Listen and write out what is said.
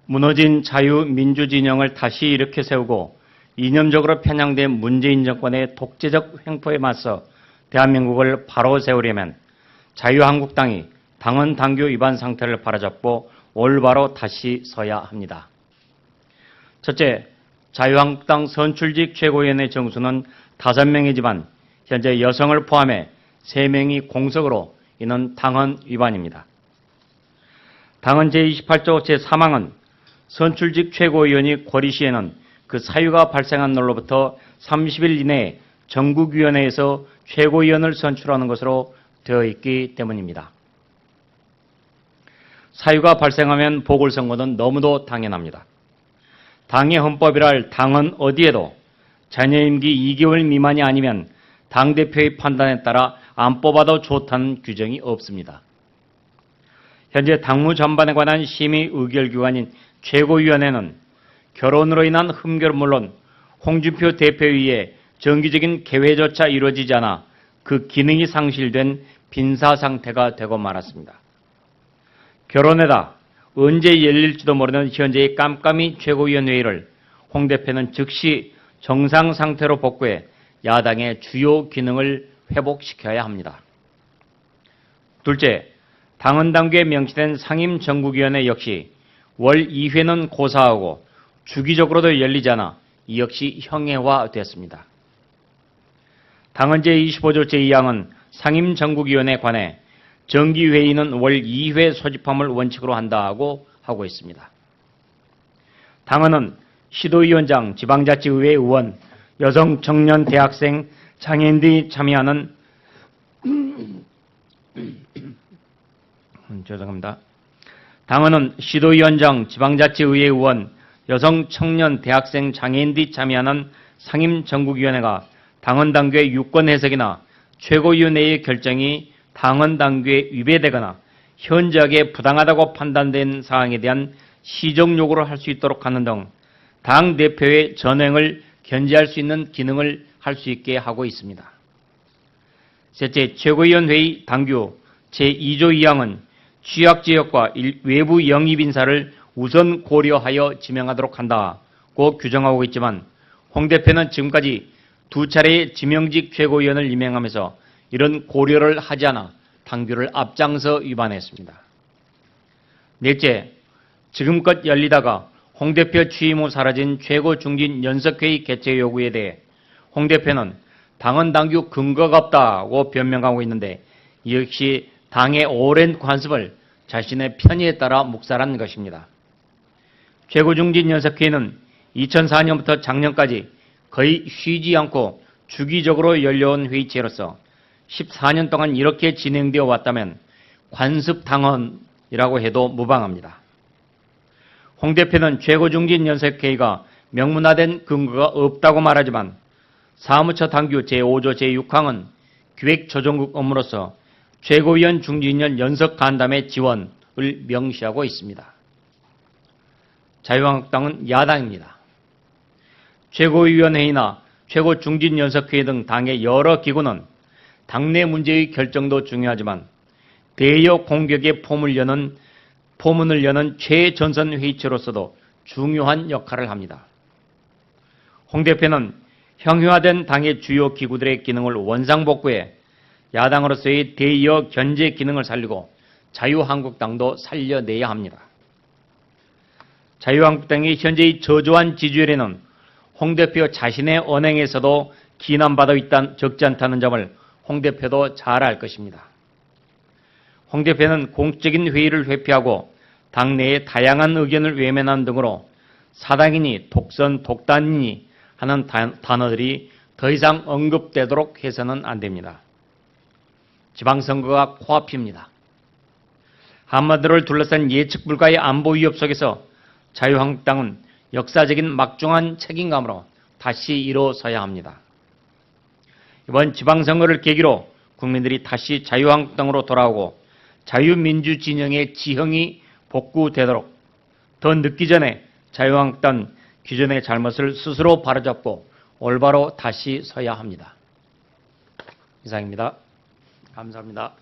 무너진 자유민주진영을 다시 일으켜 세우고 이념적으로 편향된 문재인 정권의 독재적 횡포에 맞서 대한민국을 바로 세우려면 자유한국당이 당헌 당규 위반 상태를 바로잡고 올바로 다시 서야 합니다. 첫째, 자유한국당 선출직 최고위원회 정수는 5명이지만 현재 여성을 포함해 3명이 공석으로 이는 당헌 위반입니다. 당헌 제28조 제3항은 선출직 최고위원이 고리 시에는 그 사유가 발생한 날로부터 30일 이내에 전국위원회에서 최고위원을 선출하는 것으로 되어 있기 때문입니다. 사유가 발생하면 보궐선거는 너무도 당연합니다. 당의 헌법이랄 당은 어디에도 자녀 임기 2개월 미만이 아니면 당대표의 판단에 따라 안 뽑아도 좋다는 규정이 없습니다. 현재 당무 전반에 관한 심의 의결기관인 최고위원회는 결혼으로 인한 흠결은 물론 홍준표 대표의 정기적인 개회조차 이루어지지 않아 그 기능이 상실된 빈사 상태가 되고 말았습니다. 결혼에다 언제 열릴지도 모르는 현재의 깜깜이 최고위원회의를 홍 대표는 즉시 정상 상태로 복구해 야당의 주요 기능을 회복시켜야 합니다. 둘째, 당헌 당규에 명시된 상임정국위원회 역시 월 2회는 고사하고 주기적으로도 열리지 않아 이 역시 형해화됐습니다. 당헌 제25조 제2항은 상임정국위원회에 관해 정기회의는 월 2회 소집함을 원칙으로 한다고 하고 있습니다. 당헌은 시도위원장, 지방자치의회 의원, 여성, 청년, 대학생, 장애인 등이 참여하는 당헌은 시도위원장, 지방자치의회 의원, 여성, 청년, 대학생, 장애인 등이 참여하는 상임정국위원회가 당헌 당규의 유권 해석이나 최고위원회의 결정이 당헌 당규에 위배되거나 현저하게 부당하다고 판단된 사항에 대한 시정 요구를 할 수 있도록 하는 등 당대표의 전횡을 견제할 수 있는 기능을 할 수 있게 하고 있습니다. 셋째, 최고위원회의 당규 제2조 2항은 취약지역과 외부 영입인사를 우선 고려하여 지명하도록 한다고 규정하고 있지만 홍 대표는 지금까지 2차례의 지명직 최고위원을 임명하면서 이런 고려를 하지 않아 당규를 앞장서 위반했습니다. 넷째, 지금껏 열리다가 홍 대표 취임 후 사라진 최고중진연석회의 개최 요구에 대해 홍 대표는 당헌 당규 근거가 없다고 변명하고 있는데 이 역시 당의 오랜 관습을 자신의 편의에 따라 묵살한 것입니다. 최고중진연석회의는 2004년부터 작년까지 거의 쉬지 않고 주기적으로 열려온 회의체로서 14년 동안 이렇게 진행되어 왔다면 관습 당헌이라고 해도 무방합니다. 홍 대표는 최고중진연석회의가 명문화된 근거가 없다고 말하지만 사무처 당규 제5조 제6항은 기획조정국 업무로서 최고위원 중진위원 연석 간담회 지원을 명시하고 있습니다. 자유한국당은 야당입니다. 최고위원회의나 최고중진연석회의 등 당의 여러 기구는 당내 문제의 결정도 중요하지만 대여 공격의 포문을 여는 최전선 회의체로서도 중요한 역할을 합니다. 홍 대표는 형용화된 당의 주요 기구들의 기능을 원상복구해 야당으로서의 대여 견제 기능을 살리고 자유한국당도 살려내야 합니다. 자유한국당의 현재의 저조한 지지율에는 홍 대표 자신의 언행에서도 기난받아 적지 않다는 점을 홍 대표도 잘 알 것입니다. 홍 대표는 공적인 회의를 회피하고 당내의 다양한 의견을 외면하는 등으로 사당이니 독선, 독단이니 하는 단어들이 더 이상 언급되도록 해서는 안 됩니다. 지방선거가 코앞입니다. 한마디를 둘러싼 예측 불가의 안보 위협 속에서 자유한국당은 역사적인 막중한 책임감으로 다시 일어서야 합니다. 이번 지방선거를 계기로 국민들이 다시 자유한국당으로 돌아오고 자유민주 진영의 지형이 복구되도록 더 늦기 전에 자유한국당 기존의 잘못을 스스로 바로잡고 올바로 다시 서야 합니다. 이상입니다. 감사합니다.